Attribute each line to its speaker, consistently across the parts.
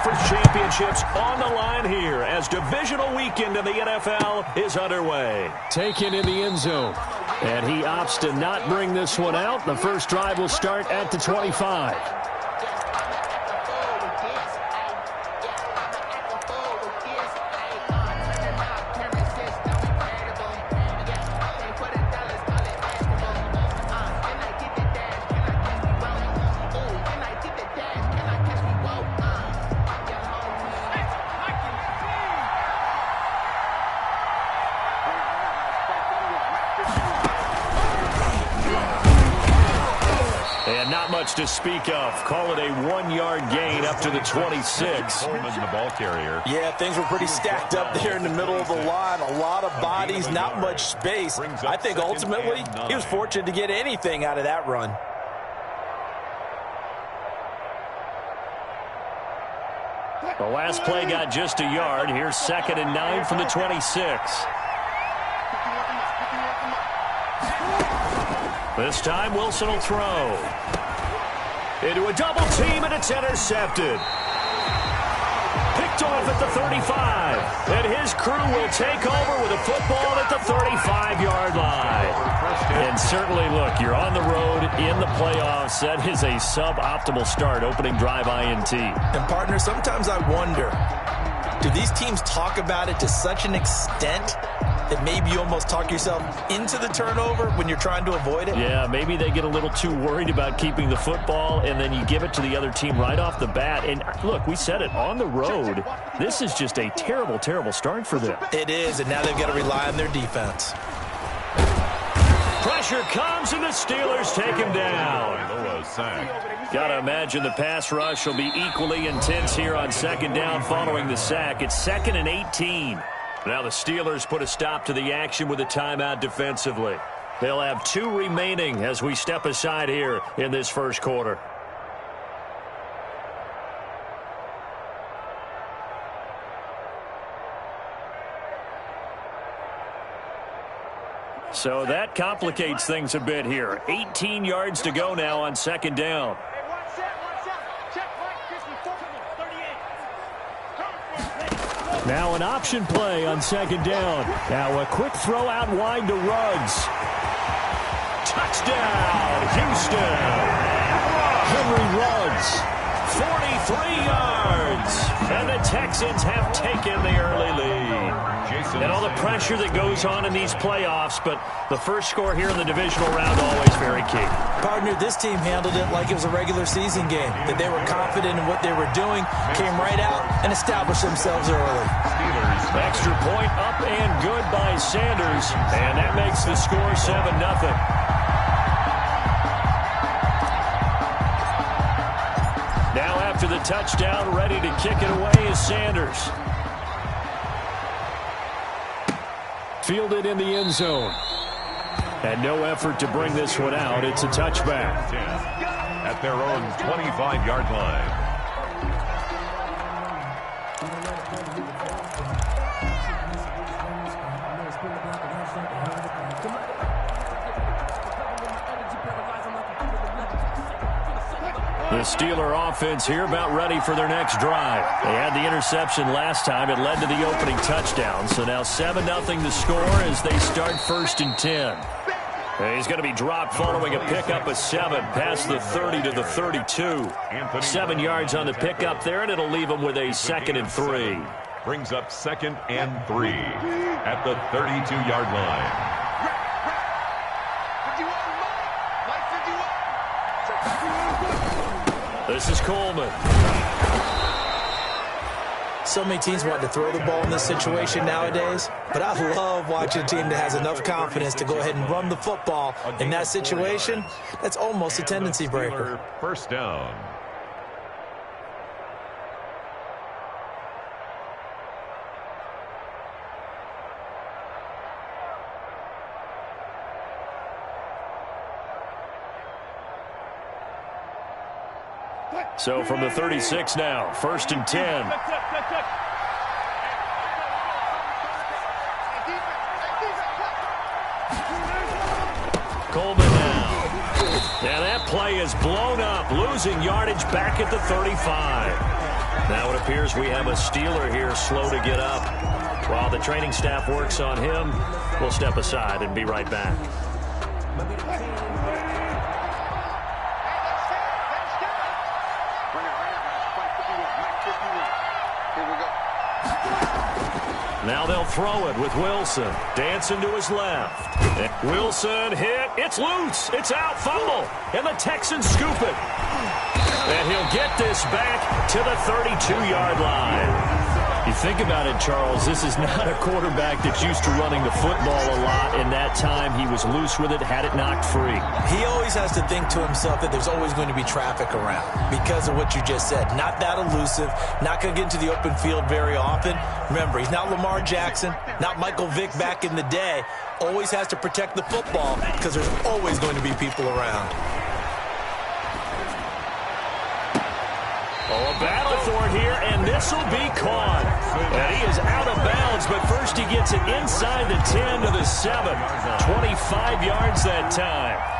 Speaker 1: conference championships on the line here as divisional weekend in the NFL is underway.
Speaker 2: Taken in the end zone. And he opts to not bring this one out. The first drive will start at the 25. To speak of. Call it a 1-yard gain up to the 26.
Speaker 3: Coleman, the ball carrier.
Speaker 4: Yeah, things were pretty stacked up there in the middle of the line. A lot of bodies, not much space. I think ultimately he was fortunate to get anything out of that run.
Speaker 2: The last play got just a yard. Here's 2nd and 9 from the 26. This time Wilson will throw. Into a double team, and it's intercepted. Picked off at the 35. And his crew will take over with a football at the 35-yard line. And certainly, look, you're on the road in the playoffs. That is a suboptimal start, opening drive INT.
Speaker 4: And, partner, sometimes I wonder, do these teams talk about it to such an extent that maybe you almost talk yourself into the turnover when you're trying to avoid it?
Speaker 2: Yeah, maybe they get a little too worried about keeping the football, and then you give it to the other team right off the bat. And, look, we said it, on the road, this is just a terrible, terrible start for them.
Speaker 4: It is, and now they've got to rely on their defense.
Speaker 1: Pressure comes, and the Steelers take him down.
Speaker 2: Got to imagine the pass rush will be equally intense here on 2nd down following the sack. It's 2nd and 18. Now the Steelers put a stop to the action with a timeout defensively. They'll have 2 remaining as we step aside here in this first quarter. So that complicates things a bit here. 18 yards to go now on 2nd down. Now an option play on 2nd down. Now a quick throw out wide to Ruggs. Touchdown, Houston. Henry Ruggs, 43 yards. And the Texans have taken the early lead. And all the pressure that goes on in these playoffs, but the first score here in the divisional round always very key.
Speaker 4: Partner, this team handled it like it was a regular season game, that they were confident in what they were doing, came right out and established themselves early.
Speaker 1: Extra point up and good by Sanders, and that makes the score 7-0. Now after the touchdown, ready to kick it away is Sanders. Fielded in the end zone. And no effort to bring this one out. It's a touchback.
Speaker 3: At their own 25-yard line.
Speaker 1: The Steeler offense here about ready for their next drive. They had the interception last time. It led to the opening touchdown. So now 7-0 the score as they start 1st and 10. And he's going to be dropped following a pickup of 7 past the 30 to the 32. 7 yards on the pickup there, and it'll leave him with a 2nd and 3.
Speaker 3: Brings up 2nd and 3 at the 32-yard line.
Speaker 1: This is Coleman.
Speaker 4: So many teams want to throw the ball in this situation nowadays, but I love watching a team that has enough confidence to go ahead and run the football. In that situation, that's almost a tendency breaker.
Speaker 3: 1st down.
Speaker 1: So from the 36 now, 1st and 10. Coleman now. Yeah, that play is blown up, losing yardage back at the 35. Now it appears we have a Steeler here slow to get up. While the training staff works on him, we'll step aside and be right back. Now they'll throw it with Wilson. Dancing to his left. Wilson hit. It's loose. It's out. Fumble. And the Texans scoop it. And he'll get this back to the 32-yard line. You think about it, Charles, this is not a quarterback that's used to running the football a lot. In that time, he was loose with it, had it knocked free.
Speaker 4: He always has to think to himself that there's always going to be traffic around because of what you just said. Not that elusive, not going to get into the open field very often. Remember, he's not Lamar Jackson, not Michael Vick back in the day. Always has to protect the football because there's always going to be people around.
Speaker 1: Oh, a battle for it here, and this will be caught. And he is out of bounds, but first he gets it inside the 10 to the 7. 25 yards that time.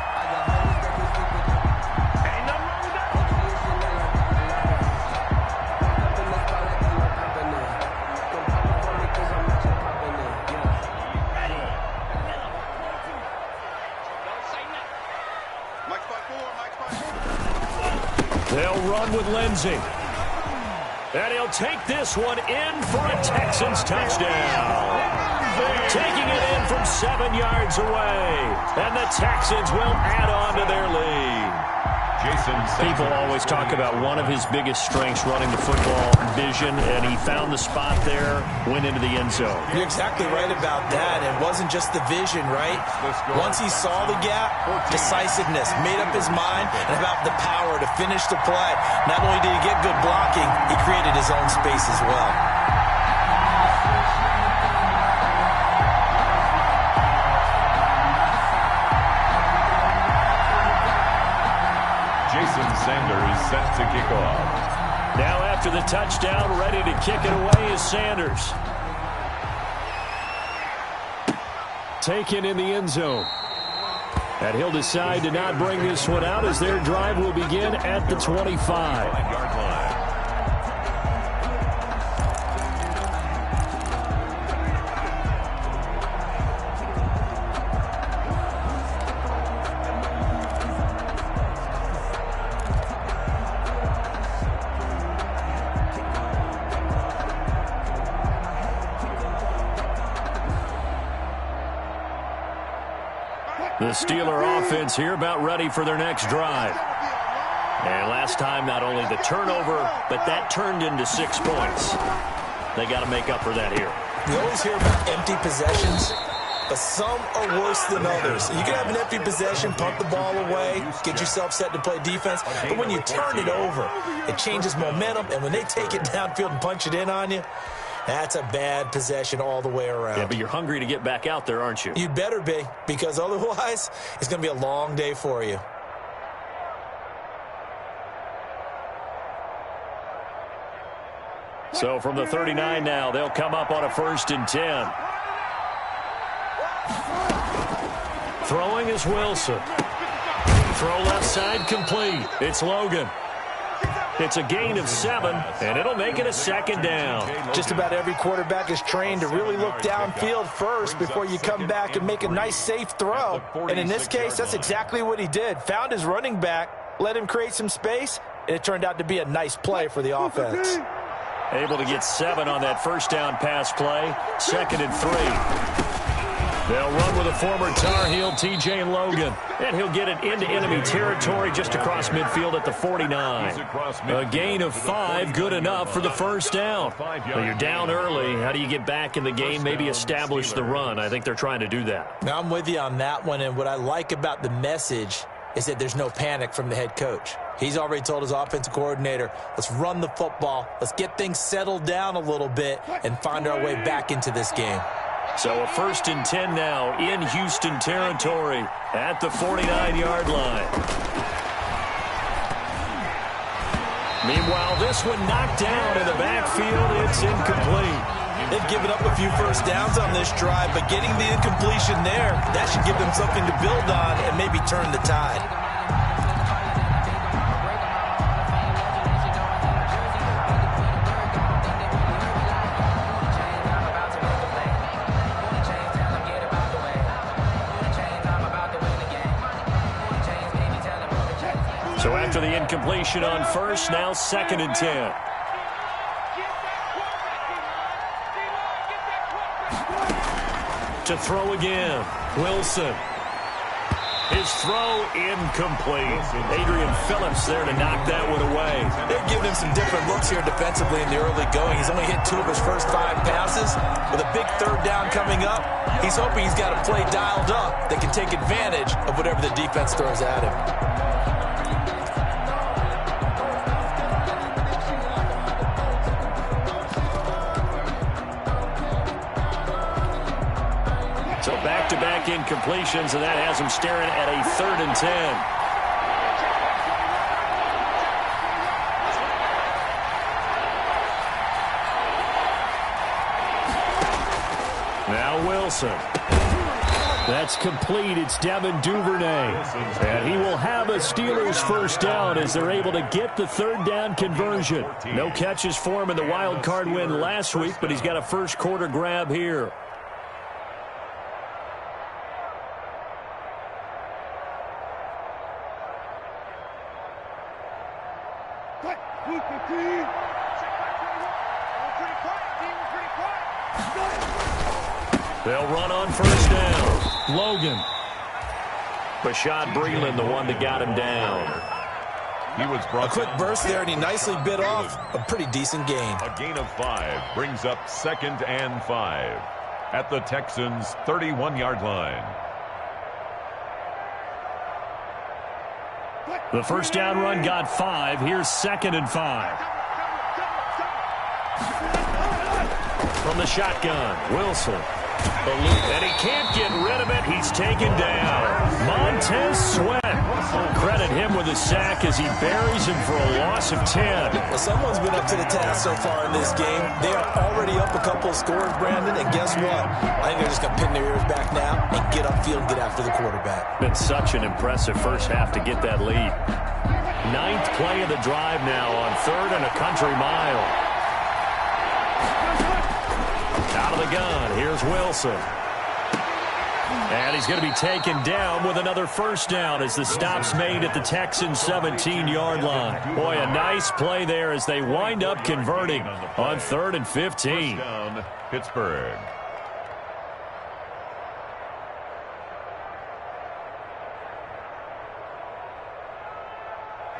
Speaker 1: They'll run with Lindsey. And he'll take this one in for a Texans touchdown. Taking it in from 7 yards away. And the Texans will add on to their lead. People always talk about one of his biggest strengths running the football, vision, and he found the spot there, went into the end zone.
Speaker 4: You're exactly right about that. It wasn't just the vision, right? Once he saw the gap, decisiveness, made up his mind, and about the power to finish the play. Not only did he get good blocking, he created his own space as well.
Speaker 3: Sanders set to kick off.
Speaker 1: Now after the touchdown, ready to kick it away is Sanders. Taken in the end zone. And he'll decide to not bring this one out as their drive will begin at the 25-yard line. The Steeler offense here about ready for their next drive. And last time, not only the turnover, but that turned into 6 points. They got to make up for that here.
Speaker 4: You always hear about empty possessions, but some are worse than others. You can have an empty possession, pump the ball away, get yourself set to play defense, but when you turn it over, it changes momentum, and when they take it downfield and punch it in on you, that's a bad possession all the way around.
Speaker 1: Yeah, but you're hungry to get back out there, aren't you?
Speaker 4: You better be, because otherwise, it's going to be a long day for you.
Speaker 1: So from the 39 now, they'll come up on a 1st and 10. Throwing is Wilson. Throw left side complete. It's Logan. It's a gain of 7, and it'll make it a 2nd down.
Speaker 4: Just about every quarterback is trained to really look downfield first before you come back and make a nice, safe throw. And in this case, that's exactly what he did. Found his running back, let him create some space, and it turned out to be a nice play for the offense.
Speaker 1: Able to get 7 on that 1st down pass play. 2nd and 3. They'll run with a former Tar Heel, T.J. Logan. And he'll get it into enemy territory just across midfield at the 49. A gain of 5, good enough for the 1st down. Well, you're down early. How do you get back in the game, maybe establish the run? I think they're trying to do that.
Speaker 4: Now, I'm with you on that one, and what I like about the message is that there's no panic from the head coach. He's already told his offensive coordinator, let's run the football, let's get things settled down a little bit, and find our way back into this game.
Speaker 1: So a 1st and 10 now in Houston territory at the 49-yard line. Meanwhile, this one knocked down in the backfield. It's incomplete.
Speaker 4: They've given up a few 1st downs on this drive, but getting the incompletion there, that should give them something to build on and maybe turn the tide.
Speaker 1: So after the incompletion on first, now 2nd and 10. To throw again, Wilson. His throw incomplete. Adrian Phillips there to knock that one away.
Speaker 4: They're giving him some different looks here defensively in the early going. He's only hit 2 of his first 5 passes. With a big 3rd down coming up, he's hoping he's got a play dialed up that can take advantage of whatever the defense throws at him.
Speaker 1: So back-to-back incompletions, and that has him staring at a 3rd and 10. Now Wilson. That's complete. It's Devin Duvernay. And he will have a Steelers first down as they're able to get the 3rd down conversion. No catches for him in the wild card win last week, but he's got a first quarter grab here. They'll run on first down. Logan. Bashad Breeland, the one that got him down.
Speaker 3: He was brought
Speaker 4: a quick burst there, and he nicely bit off a pretty decent gain.
Speaker 3: A gain of 5 brings up 2nd and 5 at the Texans' 31-yard line.
Speaker 1: The first down run got 5. Here's 2nd and 5. From the shotgun, Wilson. And he can't get rid of it. He's taken down. Montez Sweat. Credit him with a sack as he buries him for a loss of 10.
Speaker 4: Well, someone's been up to the task so far in this game. They are already up a couple of scores, Brandon, and guess what? I think they're just going to pin their ears back now and get upfield and get after the quarterback.
Speaker 1: Been such an impressive first half to get that lead. 9th play of the drive now on 3rd and a country mile. Out of the gun, here's Wilson. And he's going to be taken down with another first down as the stop's made at the Texans' 17-yard line. Boy, a nice play there as they wind up converting on 3rd and 15.
Speaker 3: Down, Pittsburgh.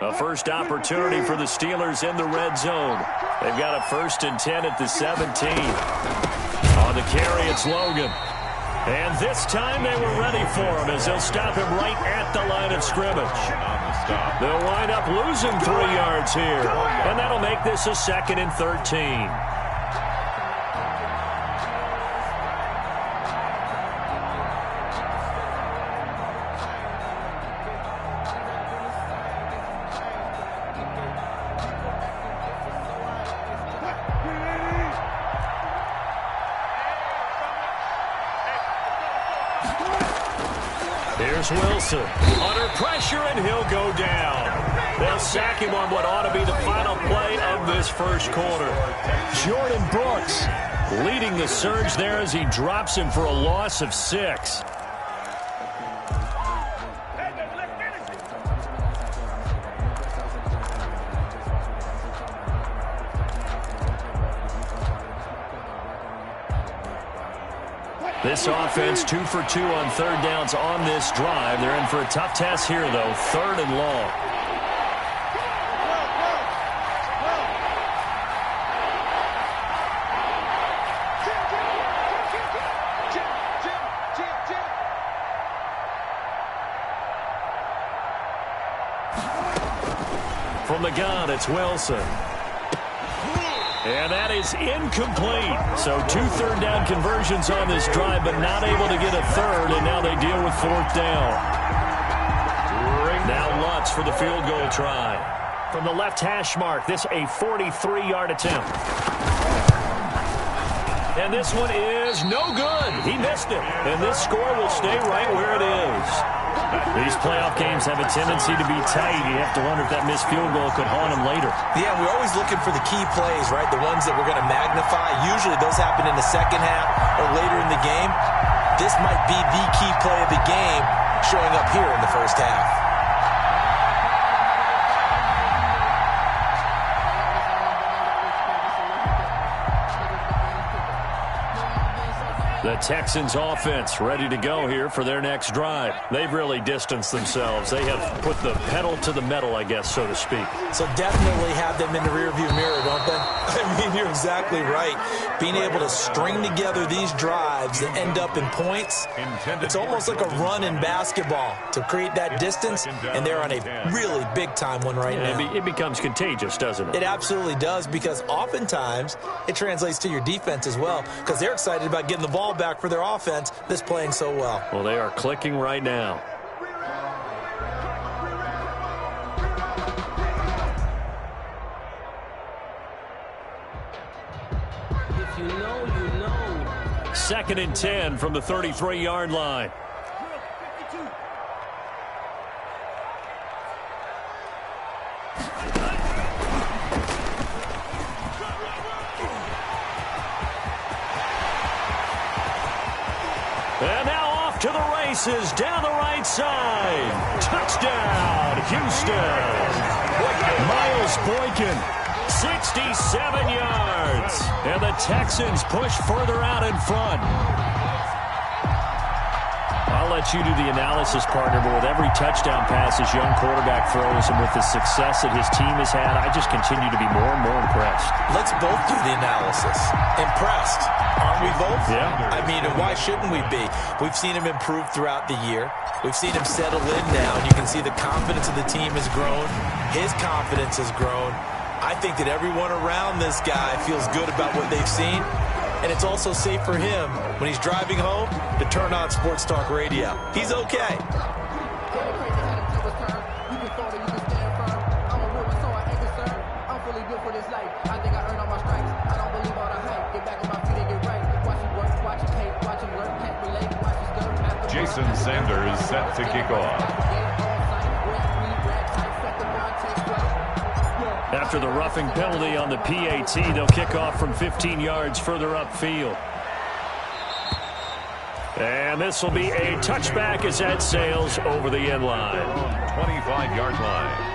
Speaker 1: A first opportunity for the Steelers in the red zone. They've got a 1st and 10 at the 17. On the carry, it's Logan. And this time they were ready for him as they'll stop him right at the line of scrimmage. They'll wind up losing 3 yards here. And that'll make this a 2nd and 13. Here's Wilson under pressure, and he'll go down. They'll sack him on what ought to be the final play of this first quarter. Jordan Brooks leading the surge there as he drops him for a loss of 6. This offense 2 for 2 on 3rd downs on this drive. They're in for a tough test here, though. 3rd and long. From the gun, it's Wilson. And that is incomplete. So 2 third down conversions on this drive, but not able to get a 3rd, and now they deal with 4th down. Now Lutz for the field goal try. From the left hash mark, this a 43-yard attempt. And this one is no good. He missed it. And this score will stay right where it is. These playoff games have a tendency to be tight. You have to wonder if that missed field goal could haunt them later.
Speaker 4: Yeah, we're always looking for the key plays, right? The ones that we're going to magnify. Usually those happen in the second half or later in the game. This might be the key play of the game showing up here in the first half.
Speaker 1: The Texans offense ready to go here for their next drive. They've really distanced themselves. They have put the pedal to the metal, I guess, so to speak. So
Speaker 4: definitely have them in the rearview mirror, don't they? I mean, you're exactly right. Being able to string together these drives that end up in points, it's almost like a run in basketball to create that distance, and they're on a really big-time one right now.
Speaker 1: It becomes contagious, doesn't it?
Speaker 4: It absolutely does, because oftentimes it translates to your defense as well, because they're excited about getting the ball back for their offense that's playing so well.
Speaker 1: Well, they are clicking right now.
Speaker 5: If you know, you know.
Speaker 1: 2nd and 10 from the 33-yard line. And now off to the races down the right side. Touchdown, Houston. Miles Boykin, 67 yards. And the Texans push further out in front. I'll let you do the analysis, partner, but with every touchdown pass his young quarterback throws and with the success that his team has had, I just continue to be more and more impressed.
Speaker 4: Let's both do the analysis. Impressed. Aren't we both?
Speaker 1: Yeah.
Speaker 4: I mean, why shouldn't we be? We've seen him improve throughout the year. We've seen him settle in now. You can see the confidence of the team has grown. His confidence has grown. I think that everyone around this guy feels good about what they've seen. And it's also safe for him when he's driving home to turn on Sports Talk Radio. He's okay.
Speaker 3: Jason Sanders set to kick off.
Speaker 1: After the roughing penalty on the PAT, they'll kick off from 15 yards further upfield. And this will be a touchback as that sails over the end line.
Speaker 3: 25-yard line.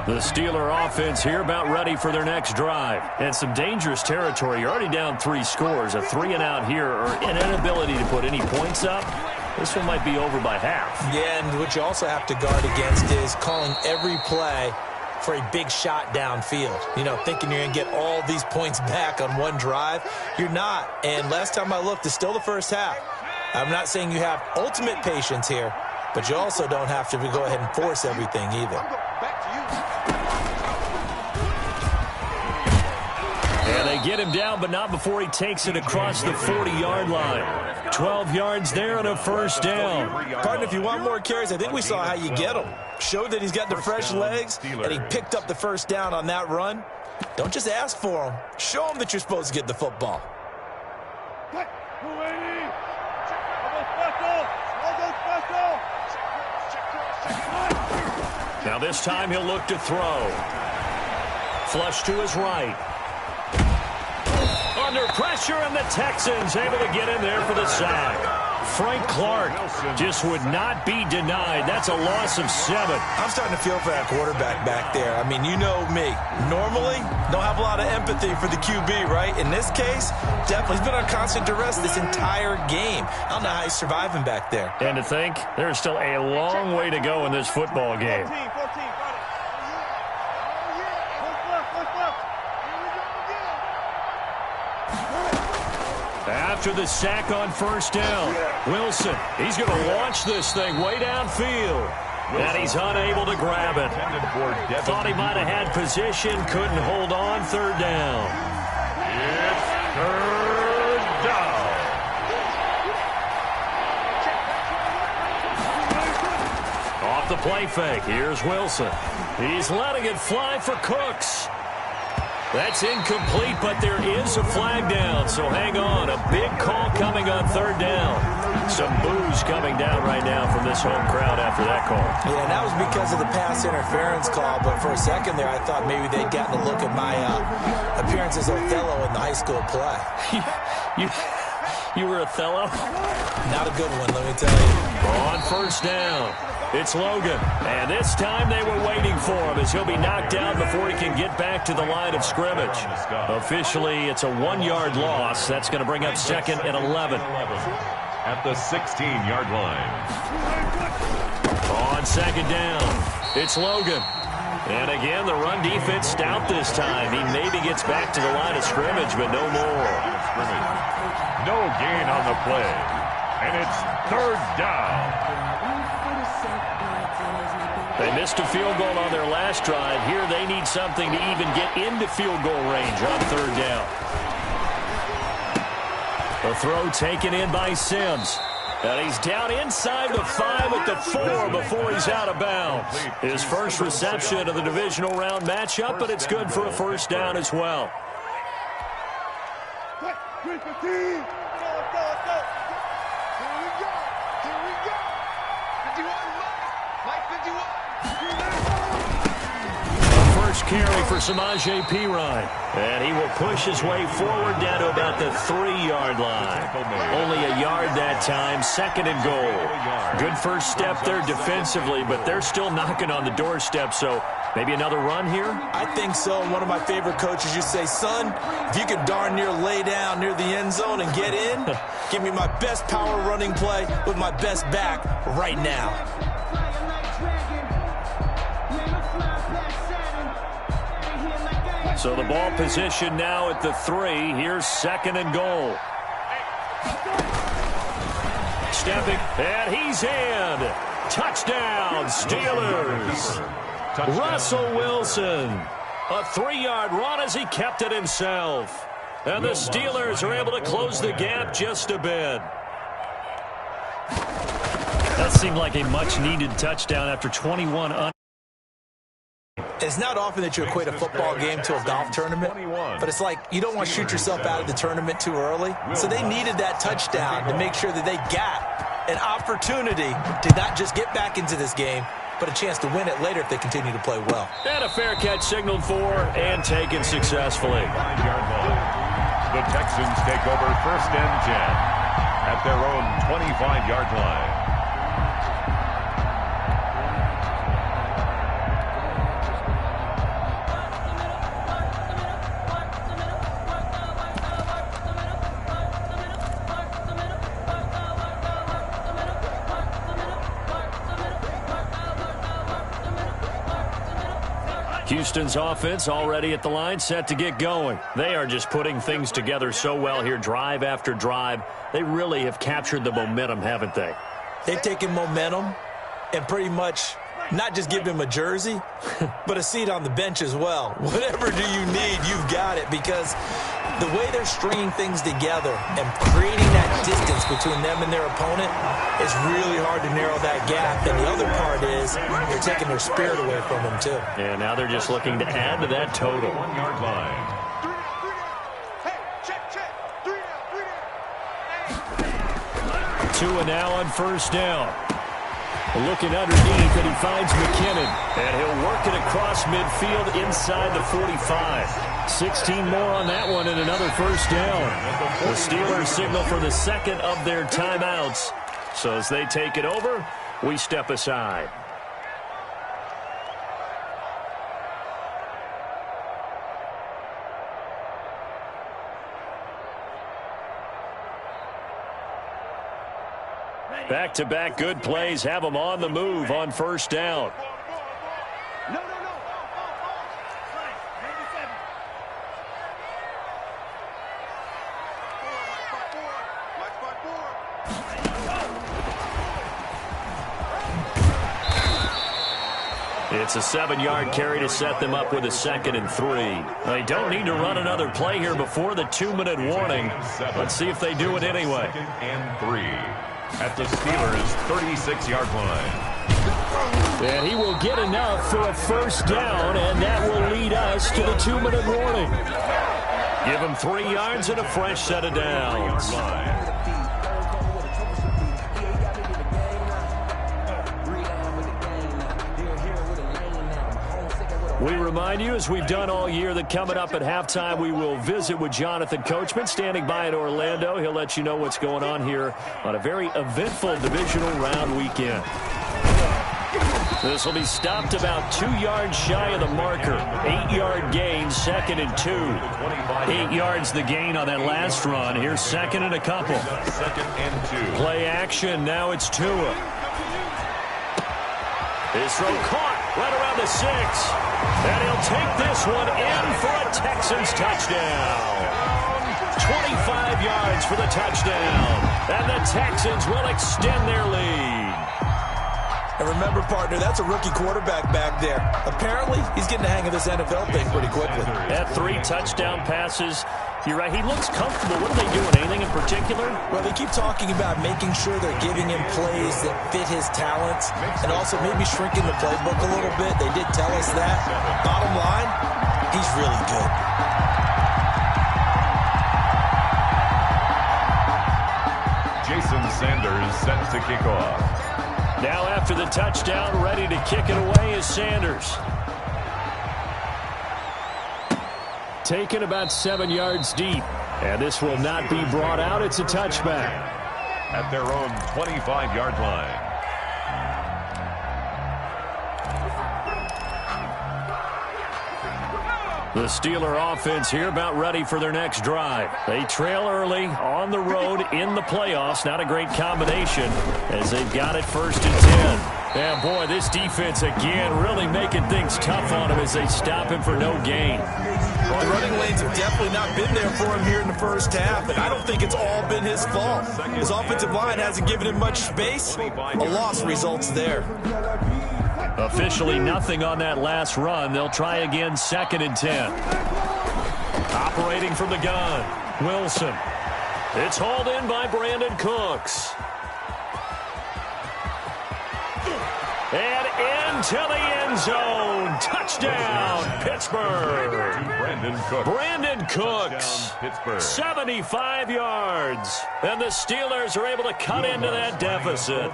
Speaker 1: The Steeler offense here about ready for their next drive. And some dangerous territory. You're already down 3 scores. A 3-and-out here or an inability to put any points up. This one might be over by half.
Speaker 4: Yeah, and what you also have to guard against is calling every play for a big shot downfield. You know, thinking you're going to get all these points back on one drive. You're not. And last time I looked, it's still the first half. I'm not saying you have ultimate patience here, but you also don't have to go ahead and force everything either.
Speaker 1: And they get him down, but not before he takes it across the 40-yard line. 12 yards there and a first down.
Speaker 4: Partner, if you want more carries, I think we saw how you get him. Showed that he's got the fresh legs, and he picked up the first down on that run. Don't just ask for him. Show him that you're supposed to get the football.
Speaker 1: Now this time he'll look to throw. Flush to his right. Under pressure, and the Texans able to get in there for the sack. Frank Clark just would not be denied. That's a loss of 7.
Speaker 4: I'm starting to feel for that quarterback back there. I mean, you know me. Normally, don't have a lot of empathy for the QB, right? In this case, definitely. He's been on constant duress this entire game. I don't know how he's surviving back there.
Speaker 1: And to think, there's still a long way to go in this football game. After the sack on first down, Wilson, he's going to launch this thing way downfield. And he's unable to grab it. Thought he might have had position, couldn't hold on. 3rd down.
Speaker 3: It's 3rd down.
Speaker 1: Off the play fake, here's Wilson. He's letting it fly for Cooks. That's incomplete, but there is a flag down, so hang on. A big call coming on third down. Some boos coming down right now from this home crowd after that call.
Speaker 4: Yeah, and that was because of the pass interference call, but for a second there, I thought maybe they'd gotten a look at my appearance as Othello in the high school play.
Speaker 1: You were Othello?
Speaker 4: Not a good one, let me tell you.
Speaker 1: On first down, it's Logan. And this time they were waiting for him as he'll be knocked down before he can get back to the line of scrimmage. Officially, it's a 1-yard loss. That's going to bring up second and 11.
Speaker 3: At the 16-yard line.
Speaker 1: On second down, it's Logan. And again, the run defense stout this time. He maybe gets back to the line of scrimmage, but no more.
Speaker 3: No gain on the play. And it's third down.
Speaker 1: They missed a field goal on their last drive. Here they need something to even get into field goal range on third down. The throw taken in by Sims. And he's down inside the 5 at the 4 before he's out of bounds. His first reception of the divisional round matchup, but it's good for a first down as well. Carry for Samaje Perine. And he will push his way forward down to about the 3-yard line. Only a yard that time, second and goal. Good first step there defensively, but they're still knocking on the doorstep, so maybe another run here?
Speaker 4: I think so. One of my favorite coaches, you say, son, if you can darn near lay down near the end zone and get in, give me my best power running play with my best back right now.
Speaker 1: So the ball position now at the 3. Here's second and goal. Stepping, and he's in. Touchdown, Steelers. Russell Wilson. A 3-yard run as he kept it himself. And the Steelers are able to close the gap just a bit. That seemed like a much-needed touchdown after 21
Speaker 4: It's not often that you equate a football game to a golf tournament, but it's like you don't want to shoot yourself out of the tournament too early. So they needed that touchdown to make sure that they got an opportunity to not just get back into this game, but a chance to win it later if they continue to play well.
Speaker 1: And a fair catch signaled for and taken successfully.
Speaker 3: 5-yard line. The Texans take over first and 10 at their own 25-yard line.
Speaker 1: Houston's offense already at the line, set to get going. They are just putting things together so well here, drive after drive. They really have captured the momentum, haven't they?
Speaker 4: They've taken momentum and pretty much not just give him a jersey, but a seat on the bench as well. Whatever do you need, you've got it, because the way they're stringing things together and creating that distance between them and their opponent, it's really hard to narrow that gap. And the other part is they're taking their spirit away from them, too.
Speaker 1: And now they're just looking to add to that total.
Speaker 3: 1-yard line.
Speaker 1: Two and now on first down. Looking underneath, and he finds McKinnon. And he'll work it across midfield inside the 45. 16 more on that one and another first down. The Steelers signal for the second of their timeouts. So as they take it over, we step aside. Back-to-back good plays have them on the move on first down. It's a 7-yard carry to set them up with a 2nd and 3. They don't need to run another play here before the 2-minute warning. Let's see if they do it anyway.
Speaker 3: 2nd and 3 at the Steelers' 36-yard line.
Speaker 1: And he will get enough for a first down, and that will lead us to the 2-minute warning. Give him 3 yards and a fresh set of downs. We remind you, as we've done all year, that coming up at halftime, we will visit with Jonathan Coachman, standing by in Orlando. He'll let you know what's going on here on a very eventful divisional round weekend. This will be stopped about 2 yards shy of the marker. 8-yard gain, 2nd and 2. 8 yards the gain on that last run. Here's 2nd and a couple.
Speaker 3: 2nd and 2.
Speaker 1: Play action. Now it's Tua. His throw caught right around the 6. And he'll take this one in for a Texans touchdown. 25 yards for the touchdown. And the Texans will extend their lead.
Speaker 4: And remember, partner, that's a rookie quarterback back there. Apparently, he's getting the hang of this NFL thing pretty quickly.
Speaker 1: Had 3 touchdown passes. You're right, he looks comfortable. What are they doing? Anything in particular?
Speaker 4: Well, they keep talking about making sure they're giving him plays that fit his talents and also maybe shrinking the playbook a little bit. They did tell us that. Bottom line, he's really good.
Speaker 3: Jason Sanders set to kick off.
Speaker 1: Now after the touchdown, ready to kick it away is Sanders. Taken about 7 yards deep. And this will not be brought out. It's a touchback.
Speaker 3: At their own 25-yard line.
Speaker 1: The Steeler offense here about ready for their next drive. They trail early on the road in the playoffs. Not a great combination as they've got it 1st and 10. And boy, this defense again really making things tough on him as they stop him for no gain.
Speaker 4: The running lanes have definitely not been there for him here in the first half, and I don't think it's all been his fault. His offensive line hasn't given him much space. A loss results there.
Speaker 1: Officially nothing on that last run. They'll try again 2nd and 10. Operating from the gun, Wilson. It's hauled in by Brandon Cooks. And into the end zone. Touchdown, Pittsburgh. Brandon Cooks. 75 yards. And the Steelers are able to cut into that deficit.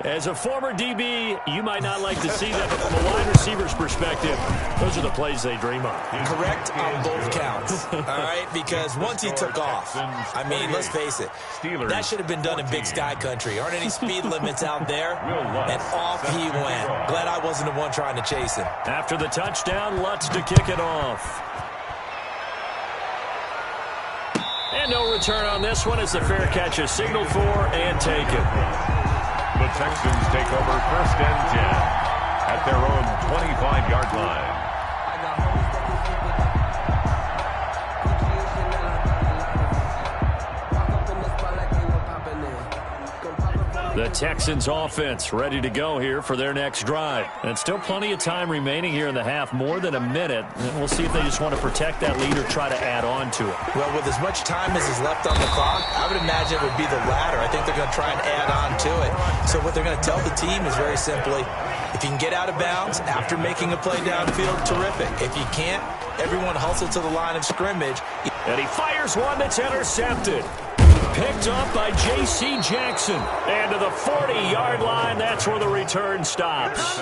Speaker 1: As a former DB, you might not like to see that, but from a wide receiver's perspective, those are the plays they dream of.
Speaker 4: Correct on both counts, all right? Because once he took off, I mean, let's face it, that should have been done in Big Sky country. Aren't any speed limits out there? And off he went. Glad I wasn't the one trying to chase him.
Speaker 1: After the touchdown, Lutz to kick it off. And no return on this one as the fair catch is signaled for and taken.
Speaker 3: The Texans take over 1st and 10 at their own 25-yard line.
Speaker 1: The Texans offense ready to go here for their next drive. And still plenty of time remaining here in the half, more than a minute. And we'll see if they just want to protect that lead or try to add on to it.
Speaker 4: Well, with as much time as is left on the clock, I would imagine it would be the latter. I think they're going to try and add on to it. So what they're going to tell the team is very simply, if you can get out of bounds after making a play downfield, terrific. If you can't, everyone hustle to the line of scrimmage.
Speaker 1: And he fires one that's intercepted. Picked up by J.C. Jackson. And to the 40-yard line, that's where the return stops.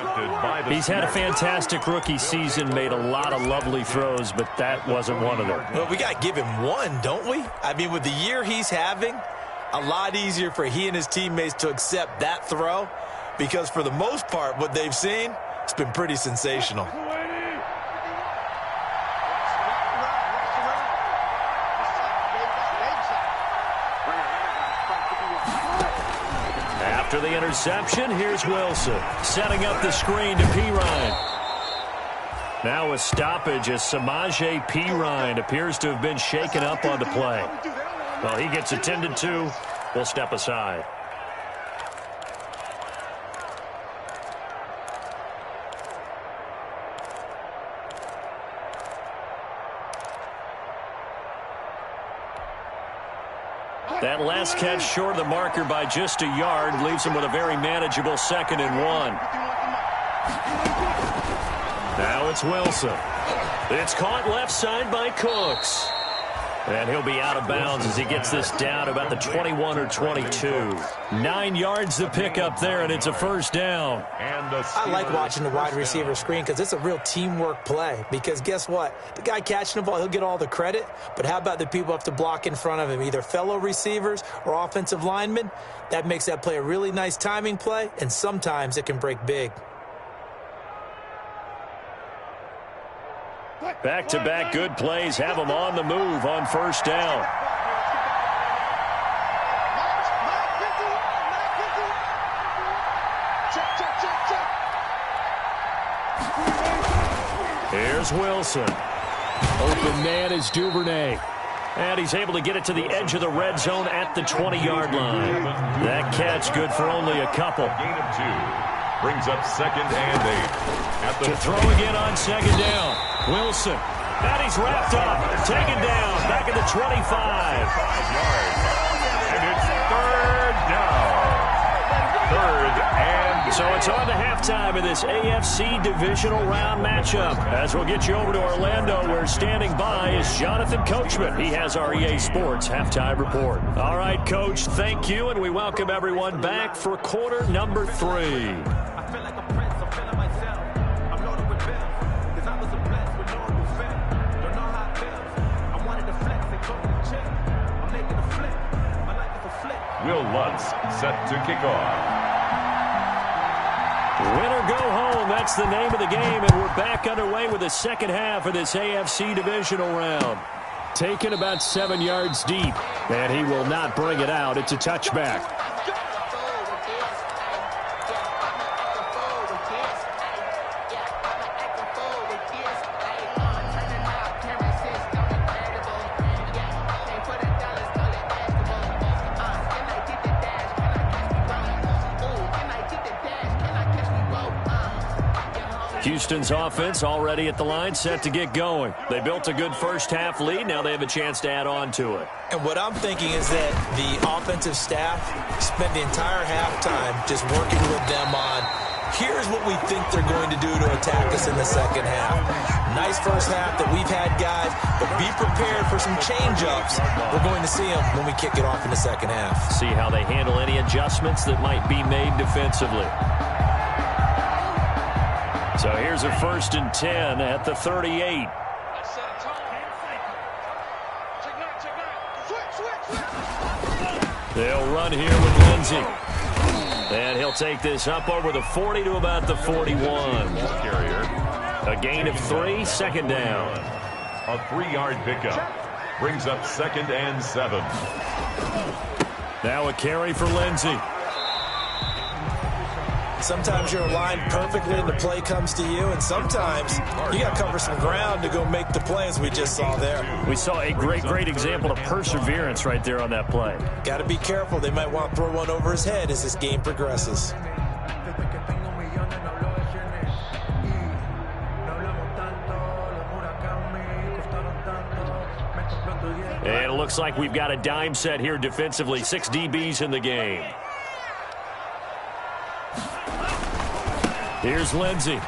Speaker 1: He's had a fantastic rookie season, made a lot of lovely throws, but that wasn't one of them.
Speaker 4: Well, we got to give him one, don't we? I mean, with the year he's having, a lot easier for he and his teammates to accept that throw because for the most part, what they've seen, it's been pretty sensational.
Speaker 1: After the interception, here's Wilson setting up the screen to Pirine. Now a stoppage as Samaje Pirine appears to have been shaken up on the play. Well, he gets attended to. We'll step aside. That last catch short of the marker by just a yard leaves him with a very manageable 2nd and 1. Now it's Wilson. It's caught left side by Cooks. And he'll be out of bounds as he gets this down about the 21 or 22. 9 yards to pick up there, and it's a first down.
Speaker 4: I like watching the wide receiver screen because it's a real teamwork play. Because guess what? The guy catching the ball, he'll get all the credit. But how about the people who have to block in front of him, either fellow receivers or offensive linemen? That makes that play a really nice timing play, and sometimes it can break big.
Speaker 1: Back-to-back good plays have them on the move on first down. Here's Wilson. Open man is Duvernay. And he's able to get it to the edge of the red zone at the 20-yard line. That catch good for only a couple.
Speaker 3: Gain of 2. Brings up 2nd and 8.
Speaker 1: To throw again on 2nd down. Wilson. And he's wrapped up. Taken down. Back at the 25.
Speaker 3: 5 yards. And it's 3rd down. 3rd and
Speaker 1: So it's on to halftime of this AFC divisional round matchup. As we'll get you over to Orlando, where standing by is Jonathan Coachman. He has our EA Sports halftime report. All right, Coach, thank you, and we welcome everyone back for quarter number 3.
Speaker 3: Will Lutz set to kick off.
Speaker 1: Win or go home, that's the name of the game, and we're back underway with the second half of this AFC divisional round. Taken about 7 yards deep, and he will not bring it out. It's a touchback. Houston's offense already at the line, set to get going. They built a good first-half lead. Now they have a chance to add on to it.
Speaker 4: And what I'm thinking is that the offensive staff spent the entire halftime just working with them on, here's what we think they're going to do to attack us in the second half. Nice first half that we've had, guys, but be prepared for some change-ups. We're going to see them when we kick it off in the second half.
Speaker 1: See how they handle any adjustments that might be made defensively. So here's a 1st and 10 at the 38. They'll run here with Lindsey. And he'll take this up over the 40 to about the 41. A gain of 3, 2nd down.
Speaker 3: A 3-yard pickup. Brings up 2nd and 7.
Speaker 1: Now a carry for Lindsey.
Speaker 4: Sometimes you're aligned perfectly and the play comes to you, and sometimes you got to cover some ground to go make the play, as we just saw there.
Speaker 1: We saw a great example of perseverance right there on that play.
Speaker 4: Got to be careful. They might want to throw one over his head as this game progresses.
Speaker 1: And it looks like we've got a dime set here defensively. 6 DBs in the game. Here's Lindsey.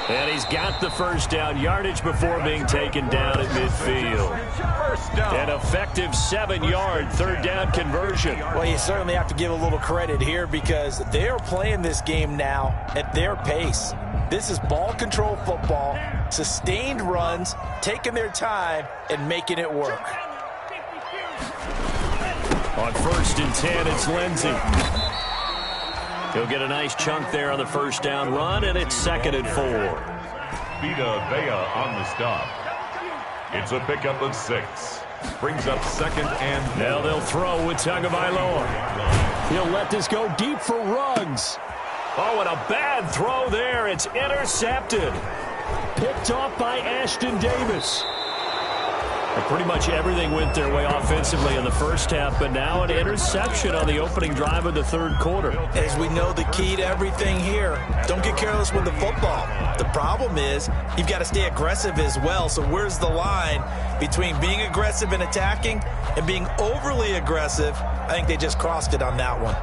Speaker 1: And he's got the first down yardage before being taken down at midfield.
Speaker 3: First down.
Speaker 1: An effective 7-yard 3rd down conversion.
Speaker 4: Well, you certainly have to give a little credit here because they are playing this game now at their pace. This is ball control football, sustained runs, taking their time, and making it work.
Speaker 1: On 1st and 10, it's Lindsey. He'll get a nice chunk there on the first down run, and it's 2nd and 4.
Speaker 3: Vita Vea on the stop. It's a pickup of 6. Brings up 2nd and 4.
Speaker 1: Now they'll throw with Tagovailoa. He'll let this go deep for Ruggs. Oh, and a bad throw there. It's intercepted. Picked off by Ashton Davis. And pretty much everything went their way offensively in the first half, but now an interception on the opening drive of the 3rd quarter.
Speaker 4: As we know, the key to everything here, don't get careless with the football. The problem is you've got to stay aggressive as well. So where's the line between being aggressive and attacking and being overly aggressive? I think they just crossed it on that one.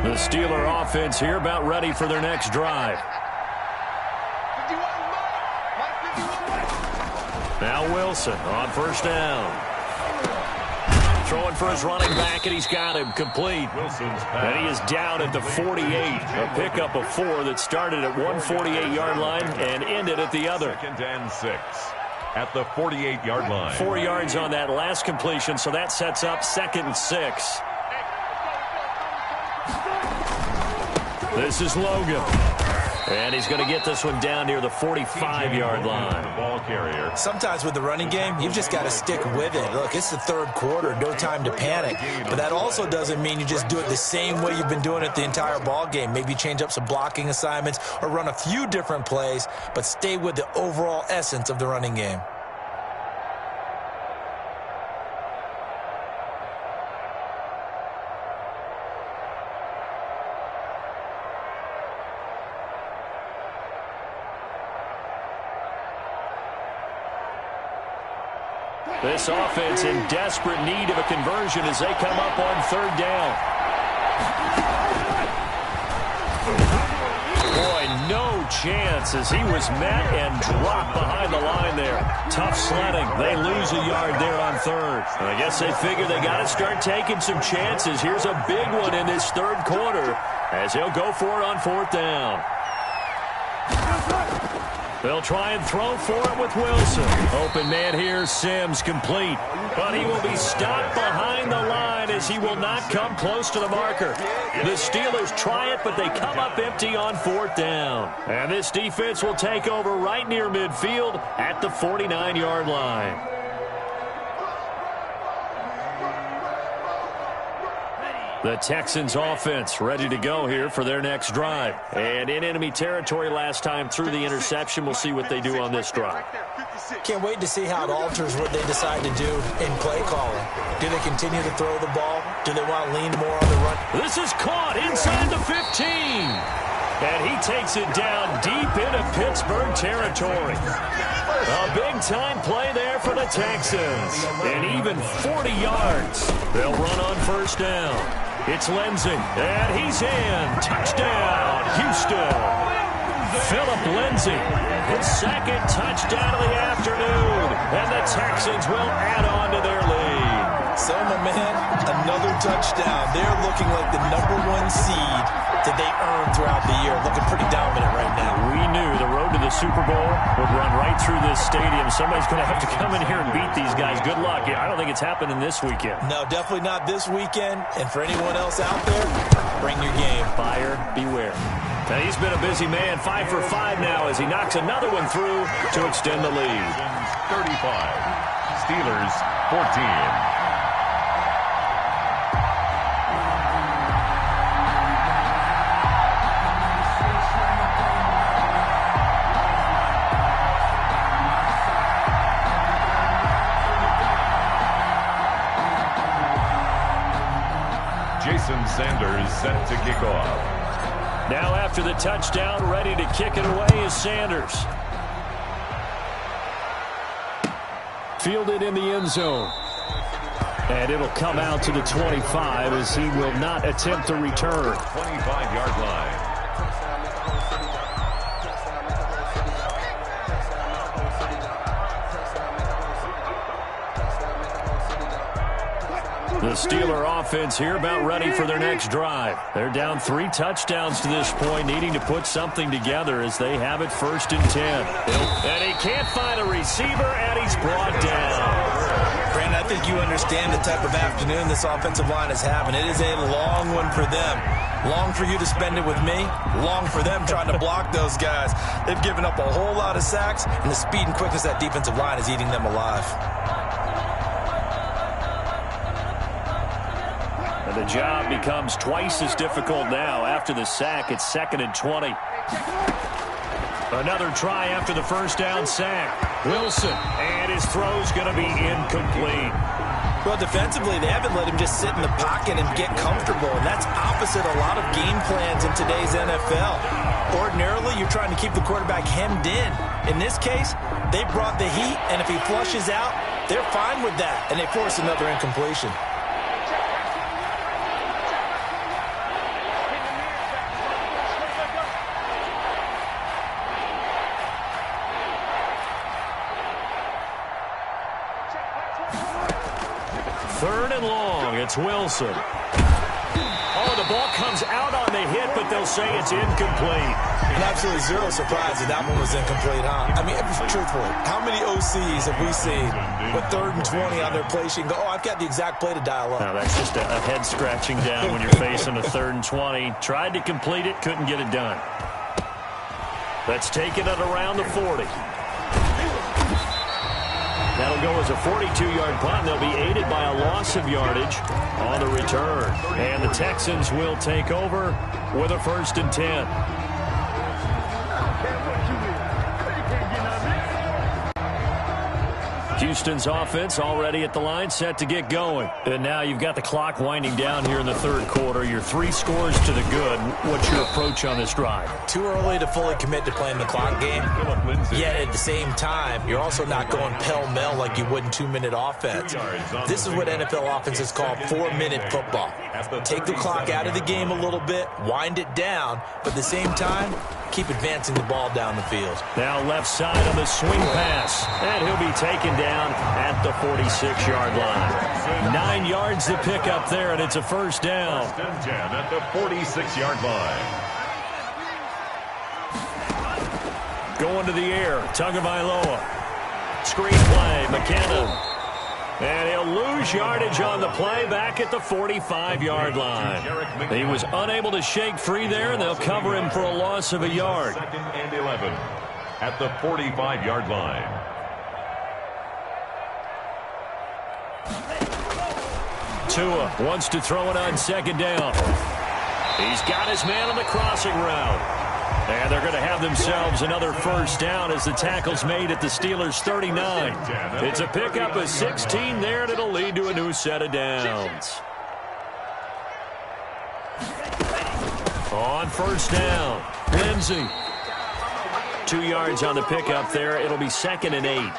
Speaker 1: The Steeler offense here about ready for their next drive. Now Wilson on first down. Throwing for his running back, and he's got him complete. And he is down at the 48. A pickup of 4 that started at one 48-yard line and ended at the other.
Speaker 3: 2nd and 6 at the 48-yard line.
Speaker 1: 4 yards on that last completion, so that sets up 2nd and 6. This is Logan. And he's going to get this one down near the 45-yard line.
Speaker 3: Ball carrier.
Speaker 4: Sometimes with the running game, you've just got to stick with it. Look, it's the 3rd quarter, no time to panic. But that also doesn't mean you just do it the same way you've been doing it the entire ball game. Maybe change up some blocking assignments or run a few different plays, but stay with the overall essence of the running game.
Speaker 1: This offense in desperate need of a conversion as they come up on 3rd down. Boy, no chance as he was met and dropped behind the line there. Tough sledding. They lose a yard there on 3rd. I guess they figure they got to start taking some chances. Here's a big one in this 3rd quarter as he'll go for it on 4th down. They'll try and throw for it with Wilson. Open man here, Sims complete. But he will be stopped behind the line as he will not come close to the marker. The Steelers try it, but they come up empty on 4th down. And this defense will take over right near midfield at the 49-yard line. The Texans offense ready to go here for their next drive. And in enemy territory last time through the interception. We'll see what they do on this drive.
Speaker 4: Can't wait to see how it alters what they decide to do in play calling. Do they continue to throw the ball? Do they want to lean more on the run?
Speaker 1: This is caught inside the 15. And he takes it down deep into Pittsburgh territory. A big-time play there for the Texans. And even 40 yards. They'll run on 1st down. It's Lindsey, and he's in. Touchdown, Houston. Philip Lindsey, his 2nd touchdown of the afternoon. And the Texans will add on to their lead.
Speaker 4: So, my man, another touchdown. They're looking like the #1 seed that they earned throughout the year. Looking pretty dominant right now.
Speaker 1: We knew the road to the Super Bowl would run right through this stadium. Somebody's going to have to come in here and beat these guys. Good luck. I don't think it's happening this weekend.
Speaker 4: No, definitely not this weekend. And for anyone else out there, bring your game.
Speaker 1: Buyer beware. Now he's been a busy man. 5 for 5 now as he knocks another one through to extend the lead.
Speaker 3: 35. Steelers 14. Sanders set to kick off.
Speaker 1: Now after the touchdown, ready to kick it away is Sanders. Fielded in the end zone. And it'll come out to the 25 as he will not attempt to return.
Speaker 3: 25-yard line.
Speaker 1: The Steeler offense here about ready for their next drive. They're down 3 touchdowns to this point, needing to put something together as they have it 1st and 10. And he can't find a receiver, and he's brought down.
Speaker 4: Brandon, I think you understand the type of afternoon this offensive line is having. It is a long one for them. Long for you to spend it with me. Long for them trying to block those guys. They've given up a whole lot of sacks, and the speed and quickness of that defensive line is eating them alive.
Speaker 1: And the job becomes twice as difficult now. After the sack, it's 2nd and 20. Another try after the 1st down sack. Wilson, and his throw's going to be incomplete.
Speaker 4: Well, defensively, they haven't let him just sit in the pocket and get comfortable, and that's opposite a lot of game plans in today's NFL. Ordinarily, you're trying to keep the quarterback hemmed in. In this case, they brought the heat, and if he flushes out, they're fine with that, and they force another incompletion.
Speaker 1: 3rd and long. It's Wilson. Oh, the ball comes out on the hit, but they'll say it's incomplete.
Speaker 4: And absolutely zero surprise that that one was incomplete, huh? I mean, truthfully, how many OCs have we seen with 3rd and 20 on their play sheet and go, oh, I've got the exact play to dial up?
Speaker 1: No, that's just a head scratching down when you're facing a 3rd and 20. Tried to complete it, couldn't get it done. Let's take it at around the 40. That'll go as a 42-yard punt. They'll be aided by a loss of yardage on the return. And the Texans will take over with a 1st and 10. Houston's offense already at the line, set to get going. And now you've got the clock winding down here in the 3rd quarter. You're 3 scores to the good. What's your approach on this drive?
Speaker 4: Too early to fully commit to playing the clock game. Yet at the same time, you're also not going pell-mell like you would in 2-minute offense. This is what NFL offenses call 4-minute football. Take the clock out of the game a little bit, wind it down, but at the same time, keep advancing the ball down the field.
Speaker 1: Now left side on the swing pass. And he'll be taken down at the 46-yard line. 9 yards to pick up there, and it's a 1st down.
Speaker 3: 1st and 10 at the 46-yard line.
Speaker 1: Going to the air, Tagovailoa. Screen play, McKinnon. And he'll lose yardage on the play back at the 45-yard line. He was unable to shake free there, and they'll cover him for a loss of a yard.
Speaker 3: 2nd and 11 at the 45-yard line.
Speaker 1: Tua wants to throw it on 2nd down. He's got his man on the crossing route. And they're going to have themselves another 1st down as the tackle's made at the Steelers' 39. It's a pickup of 16 there, and it'll lead to a new set of downs. On 1st down, Lindsey. 2 yards on the pickup there. It'll be 2nd and 8.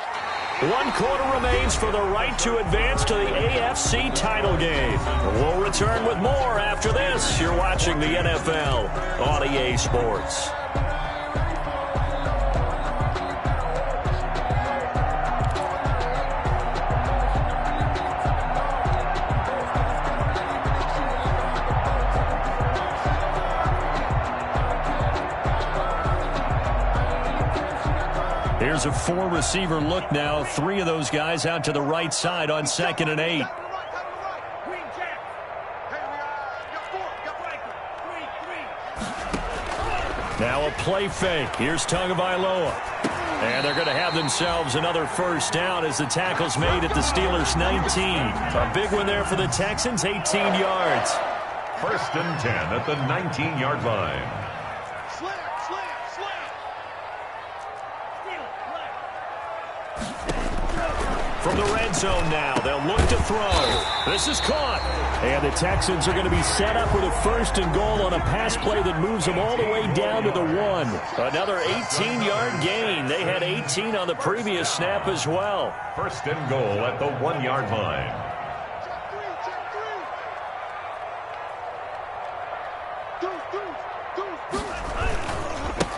Speaker 1: 1 quarter remains for the right to advance to the AFC title game. We'll return with more after this. You're watching the NFL on EA Sports. Here's a 4-receiver look now. 3 of those guys out to the right side on 2nd and 8. Now a play fake. Here's Tagovailoa. And they're going to have themselves another 1st down as the tackle's made at the Steelers' 19. A big one there for the Texans, 18 yards.
Speaker 3: 1st and 10 at the 19-yard line.
Speaker 1: From the red zone now, they'll look to throw. This is caught. And the Texans are going to be set up with a 1st and goal on a pass play that moves them all the way down to the 1. Another 18-yard gain. They had 18 on the previous snap as well.
Speaker 3: 1st and goal at the 1-yard line.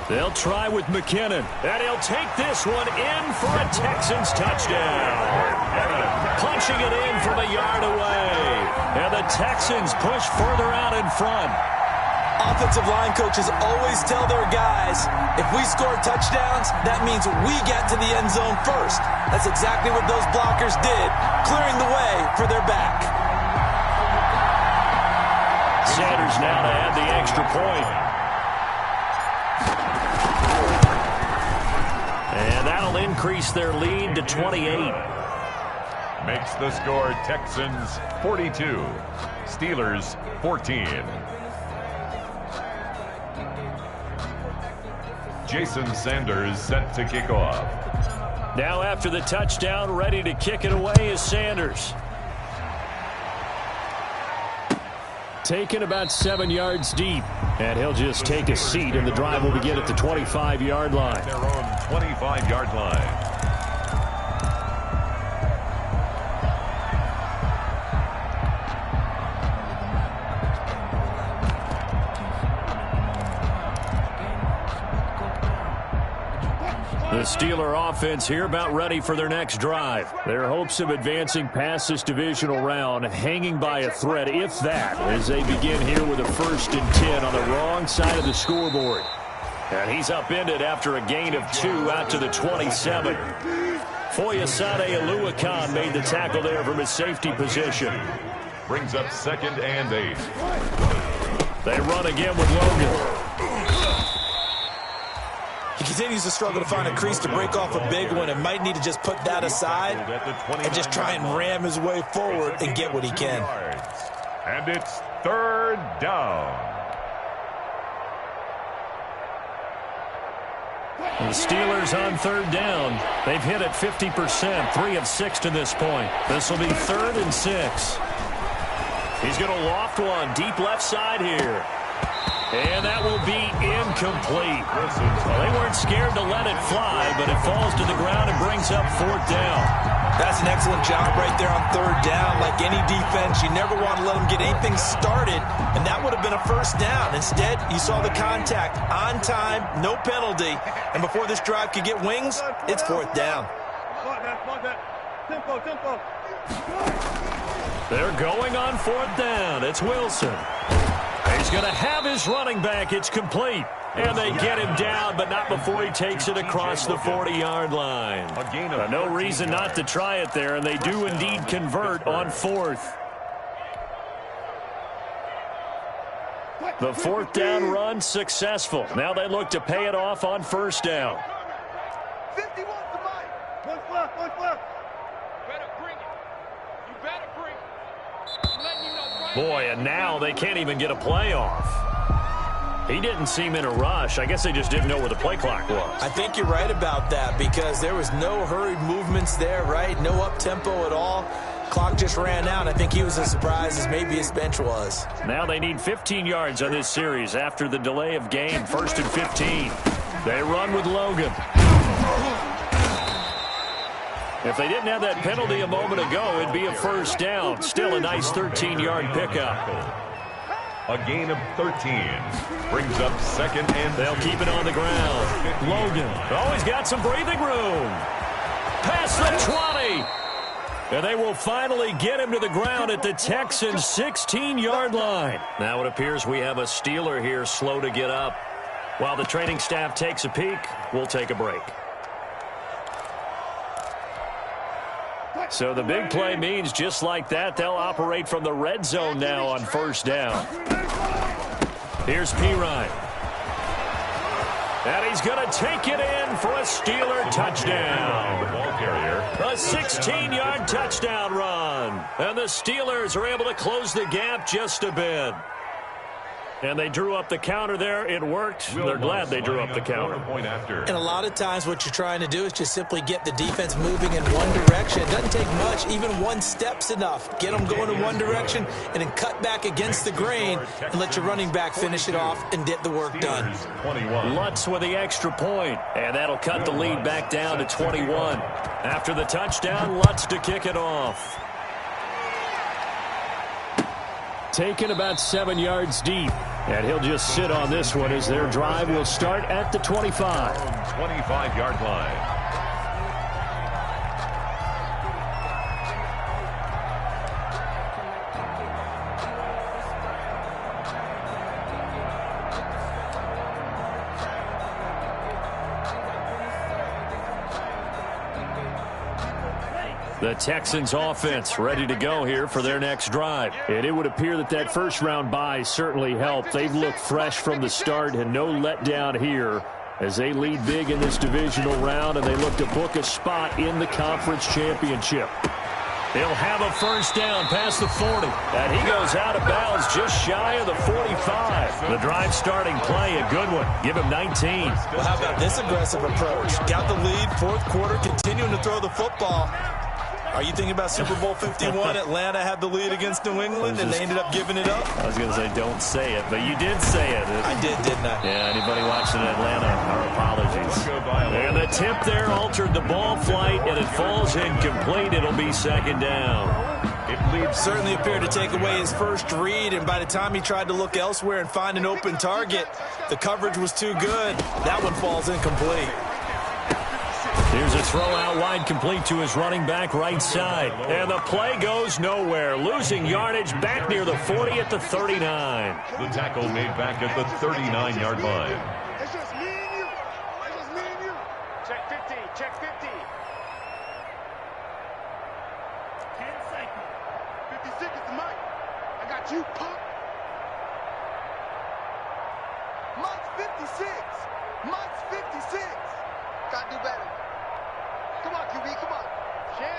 Speaker 1: They'll try with McKinnon, and he'll take this one in for a Texans touchdown. Punching it in from a yard away. And the Texans push further out in front.
Speaker 4: Offensive line coaches always tell their guys, if we score touchdowns, that means we get to the end zone first. That's exactly what those blockers did, clearing the way for their back.
Speaker 1: Sanders now to add the extra point. And that'll increase their lead to 28.
Speaker 3: Makes the score Texans 42, Steelers 14. Jason Sanders set to kick off.
Speaker 1: Now after the touchdown, ready to kick it away is Sanders. Taken about 7 yards deep. And he'll just take a seat, and the drive will begin at the 25-yard line.
Speaker 3: Their own 25-yard line.
Speaker 1: The Steeler offense here about ready for their next drive. Their hopes of advancing past this divisional round hanging by a thread, if that, as they begin here with a 1st and 10 on the wrong side of the scoreboard. And he's upended after a gain of 2 out to the 27. Foyesade Oluwakan made the tackle there from his safety position.
Speaker 3: Brings up 2nd and 8.
Speaker 1: They run again with Logan.
Speaker 4: He continues to struggle to find a crease to break off a big one and might need to just put that aside and just try and ram his way forward and get what he can.
Speaker 3: And it's 3rd down.
Speaker 1: The Steelers on 3rd down. They've hit it 50%, 3 of 6 to this point. This will be 3rd and 6. He's going to loft one deep left side here. And that will be incomplete. Well, they weren't scared to let it fly, but it falls to the ground and brings up 4th down.
Speaker 4: That's an excellent job right there on 3rd down. Like any defense, you never want to let them get anything started, and that would have been a 1st down. Instead, you saw the contact on time, no penalty, and before this drive could get wings, it's 4th down.
Speaker 1: They're going on 4th down. It's Wilson. He's going to have his running back. It's complete. And they get him down, but not before he takes it across the 40-yard line. No reason not to try it there, and they do indeed convert on 4th. The 4th down run successful. Now they look to pay it off on 1st down.
Speaker 6: 51 to Mike. What's left? Better bring it. You better bring it.
Speaker 1: Boy, and now they can't even get a play off. He didn't seem in a rush. I guess they just didn't know where the play clock was.
Speaker 4: I think you're right about that because there was no hurried movements there, right? No up-tempo at all. Clock just ran out. I think he was as surprised as maybe his bench was.
Speaker 1: Now they need 15 yards on this series after the delay of game. 1st and 15. They run with Logan. If they didn't have that penalty a moment ago, it'd be a 1st down. Still a nice 13-yard pickup.
Speaker 3: A gain of 13. Brings up 2nd and 2.
Speaker 1: They'll keep it on the ground. Logan. Oh, he's got some breathing room. Past the 20. And they will finally get him to the ground at the Texans' 16-yard line. Now it appears we have a Steeler here slow to get up. While the training staff takes a peek, we'll take a break. So the big play means just like that, they'll operate from the red zone now on 1st down. Here's Pirine. And he's going to take it in for a Steeler touchdown.
Speaker 3: The ball carrier.
Speaker 1: A 16-yard touchdown run. And the Steelers are able to close the gap just a bit. And they drew up the counter there. It worked. They're glad they drew up the counter.
Speaker 4: And a lot of times what you're trying to do is just simply get the defense moving in one direction. It doesn't take much. Even one step's enough. Get them going in one direction and then cut back against the grain and let your running back finish it off and get the work done.
Speaker 1: Lutz with the extra point. And that'll cut the lead back down to 21. After the touchdown, Lutz to kick it off. Taken about 7 yards deep. And he'll just sit on this one as their drive will start at the 25.
Speaker 3: 25-yard line.
Speaker 1: The Texans offense ready to go here for their next drive. And it would appear that that first-round bye certainly helped. They've looked fresh from the start and no letdown here as they lead big in this divisional round and they look to book a spot in the conference championship. He'll have a 1st down past the 40. And he goes out of bounds just shy of the 45. The drive starting play, a good one. Give him 19.
Speaker 4: Well, how about this aggressive approach? Got the lead, 4th quarter, continuing to throw the football. Are you thinking about Super Bowl 51? Atlanta had the lead against New England, and they ended up giving it up?
Speaker 1: I was going to say don't say it, but you did say it.
Speaker 4: I did, didn't I?
Speaker 1: Yeah, anybody watching Atlanta, our apologies. And the tip there altered the ball flight, and it falls incomplete. It'll be 2nd down.
Speaker 4: It certainly appeared to take away his first read, and by the time he tried to look elsewhere and find an open target, the coverage was too good. That one falls incomplete.
Speaker 1: Here's a throw out wide, complete to his running back right side. And the play goes nowhere. Losing yardage back near the 40 at the 39.
Speaker 3: The tackle made back at the 39-yard line.
Speaker 6: It's just me and you. It's just me and you. Check 50. Check 50. 10 seconds. 50 seconds, Mike. I got you, punk. Mike's 56. Mike's 56. Gotta do better. Come on, QB, come on. Share.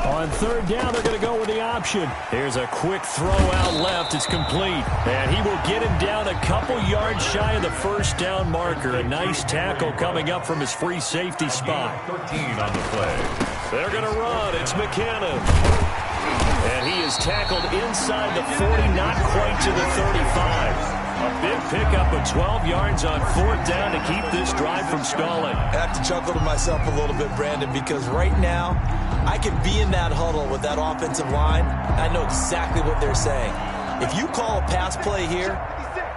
Speaker 1: On third down, they're going to go with the option. Here's a quick throw out left. It's complete. And he will get him down a couple yards shy of the first down marker. A nice tackle coming up from his free safety spot.
Speaker 3: 13 on the play.
Speaker 1: They're going to run. It's McKinnon. And he is tackled inside the 40, not quite to the 35. A big pickup of 12 yards on fourth down to keep this drive from stalling.
Speaker 4: I have to chuckle to myself a little bit, Brandon, because right now I can be in that huddle with that offensive line. I know exactly what they're saying. If you call a pass play here,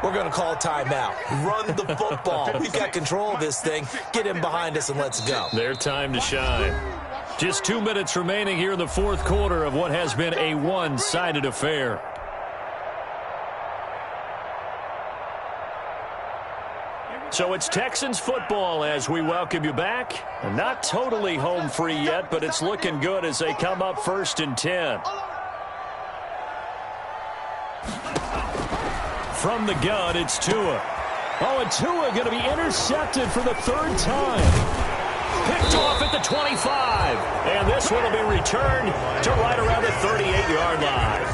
Speaker 4: we're going to call a timeout. Run the football. We've got control of this thing. Get him behind us and let's go.
Speaker 1: Their time to shine. Just 2 minutes remaining here in the fourth quarter of what has been a one-sided affair. So it's Texans football as we welcome you back. And not totally home free yet, but it's looking good as they come up 1st and 10. From the gun, it's Tua. Oh, and Tua going to be intercepted for the third time. Picked off at the 25. And this one will be returned to right around the 38-yard line.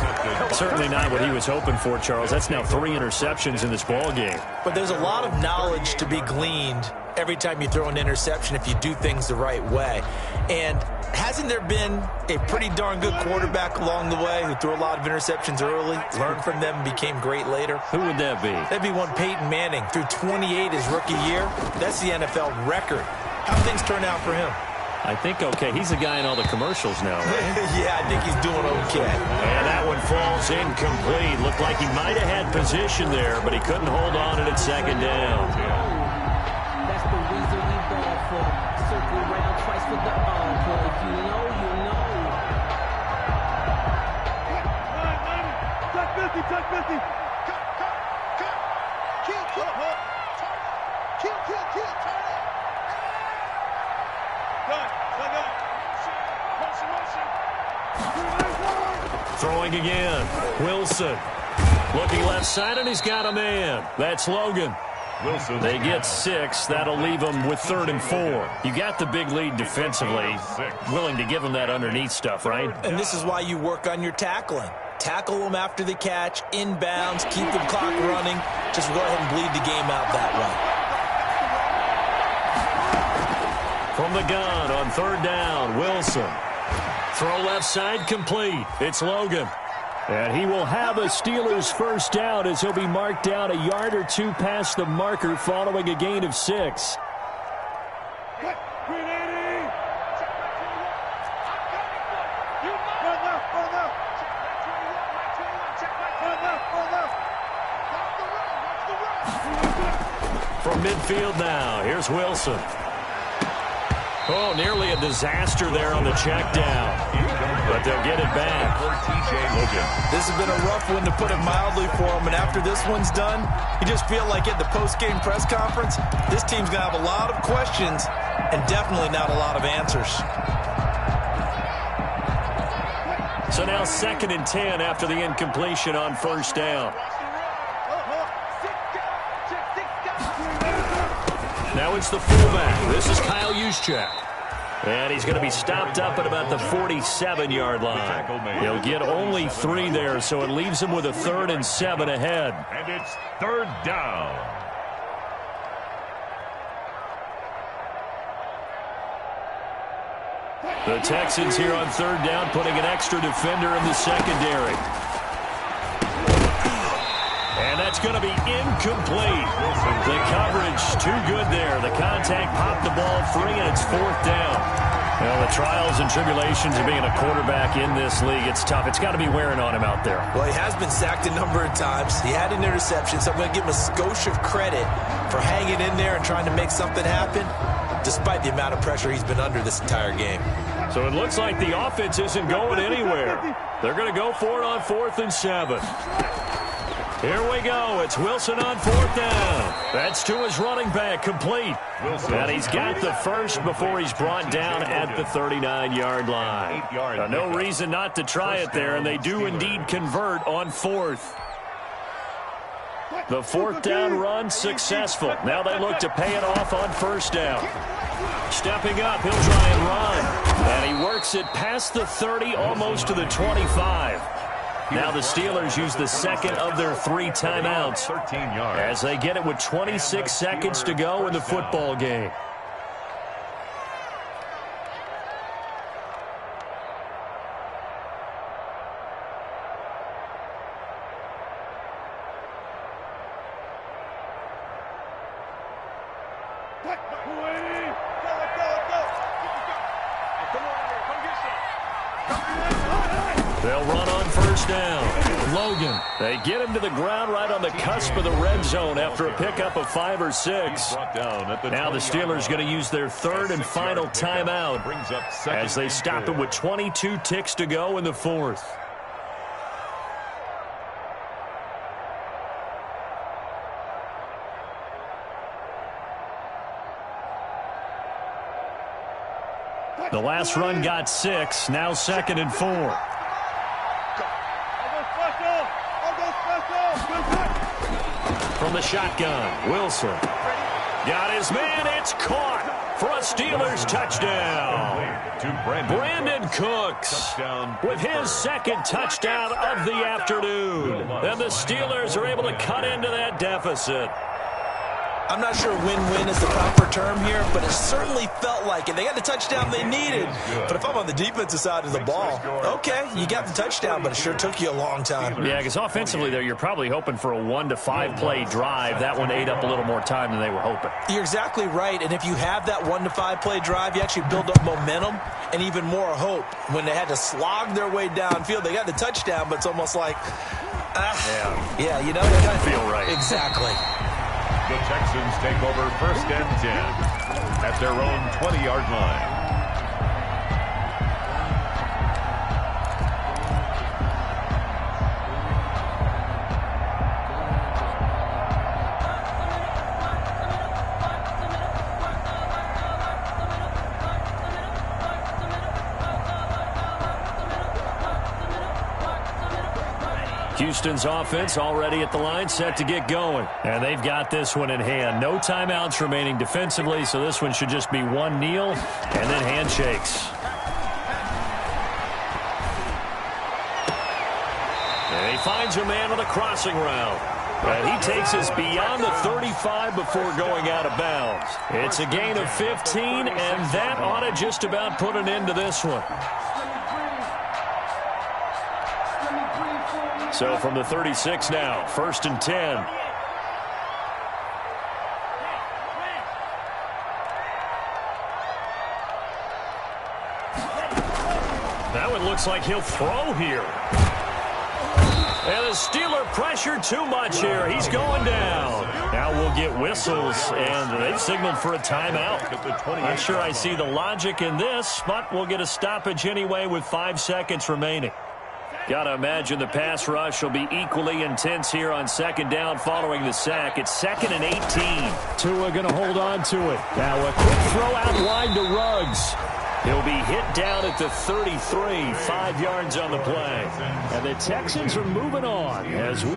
Speaker 1: Certainly not what he was hoping for, Charles. That's now 3 interceptions in this ball game.
Speaker 4: But there's a lot of knowledge to be gleaned every time you throw an interception if you do things the right way. And hasn't there been a pretty darn good quarterback along the way who threw a lot of interceptions early, learned from them, became great later?
Speaker 1: Who would that be?
Speaker 4: That'd be one Peyton Manning. Threw 28 his rookie year. That's the NFL record. How things turn out for him?
Speaker 1: I think okay. He's the guy in all the commercials now, right?
Speaker 4: Yeah, I think he's doing okay.
Speaker 1: And that one falls incomplete. Looked like he might have had position there, but he couldn't hold on to it at second down.
Speaker 5: That's the reason we ball for. Circle around twice for the encore. If you know, you know.
Speaker 6: Check 50, check 50. Cut. Kill. Kill. Turn it. Done. Motion.
Speaker 1: Throwing again. Wilson. Looking left side, and he's got a man. That's Logan.
Speaker 3: Wilson.
Speaker 1: They get 6. That'll leave them with 3rd and 4. You got the big lead defensively. Willing to give them that underneath stuff, right?
Speaker 4: And this is why you work on your tackling. Tackle them after the catch, inbounds, keep the clock running. Just go ahead and bleed the game out that way.
Speaker 1: From the gun on 3rd down, Wilson. Throw left side complete. It's Logan. And he will have a Steelers first down as he'll be marked down a yard or 2 past the marker following a gain of 6. From midfield now, here's Wilson. Oh, nearly a disaster there on the check down. But they'll get it back.
Speaker 4: This has been a rough one, to put it mildly, for him. And after this one's done, you just feel like at the post-game press conference, this team's going to have a lot of questions and definitely not a lot of answers.
Speaker 1: So now 2nd and 10 after the incompletion on 1st down. Now it's the fullback. This is Kyle Juszczyk. And he's going to be stopped up at about the 47-yard line. He'll get only 3 there, so it leaves him with a 3rd and 7 ahead.
Speaker 3: And it's 3rd down.
Speaker 1: The Texans here on 3rd down, putting an extra defender in the secondary. And that's going to be incomplete. The coverage too good there. The contact popped the ball free, and it's 4th down. Well, the trials and tribulations of being a quarterback in this league, it's tough. It's got to be wearing on him out there.
Speaker 4: Well, he has been sacked a number of times. He had an interception, so I'm going to give him a skosh of credit for hanging in there and trying to make something happen. despite the amount of pressure he's been under this entire game.
Speaker 1: So it looks like the offense isn't going anywhere. They're going to go for it on 4th and 7. Here we go. It's Wilson on 4th down. That's to his running back, complete. And he's got the first before he's brought down at the 39-yard line. No reason not to try it there, and they do indeed convert on 4th. The 4th down run successful. Now they look to pay it off on 1st down. Stepping up, he'll try and run. And he works it past the 30, almost to the 25. Now the Steelers use the second of their 3 timeouts as they get it with 26 seconds to go in the football game. They'll run on 1st down. Logan. They get him to the ground right on the cusp of the red zone after a pickup of 5 or 6. Now the Steelers going to use their 3rd and final timeout as they stop it with 22 ticks to go in the 4th. The last run got 6. Now 2nd and 4. From the shotgun, Wilson. Got his man. It's caught for a Steelers touchdown. Brandon Cooks with his 2nd touchdown of the afternoon. And the Steelers are able to cut into that deficit.
Speaker 4: I'm not sure win-win is the proper term here, but it certainly felt like it. They got the touchdown they needed. But if I'm on the defensive side of the ball, okay, you got the touchdown, but it sure took you a long time.
Speaker 1: Yeah, because offensively there, you're probably hoping for a 1 to 5 play drive. That one ate up a little more time than they were hoping.
Speaker 4: You're exactly right, and if you have that 1 to 5 play drive, you actually build up momentum and even more hope. When they had to slog their way downfield, they got the touchdown, but it's almost like, yeah, you know,
Speaker 1: that doesn't feel right.
Speaker 4: Exactly.
Speaker 3: The Texans take over 1st and 10 at their own 20-yard line.
Speaker 1: Houston's offense already at the line, set to get going. And they've got this one in hand. No timeouts remaining defensively, so this one should just be one kneel and then handshakes. And he finds a man on the crossing route. And he takes us beyond the 35 before going out of bounds. It's a gain of 15, and that ought to just about put an end to this one. So from the 36 now, 1st and 10. That one looks like he'll throw here. And the Steeler pressure too much here. He's going down. Now we'll get whistles, and they've signaled for a timeout. Not sure I see the logic in this, but we'll get a stoppage anyway with 5 seconds remaining. Got to imagine the pass rush will be equally intense here on 2nd down following the sack. It's 2nd and 18. Tua going to hold on to it. Now a quick throw out wide to Ruggs. He'll be hit down at the 33, 5 yards on the play. And the Texans are moving on as we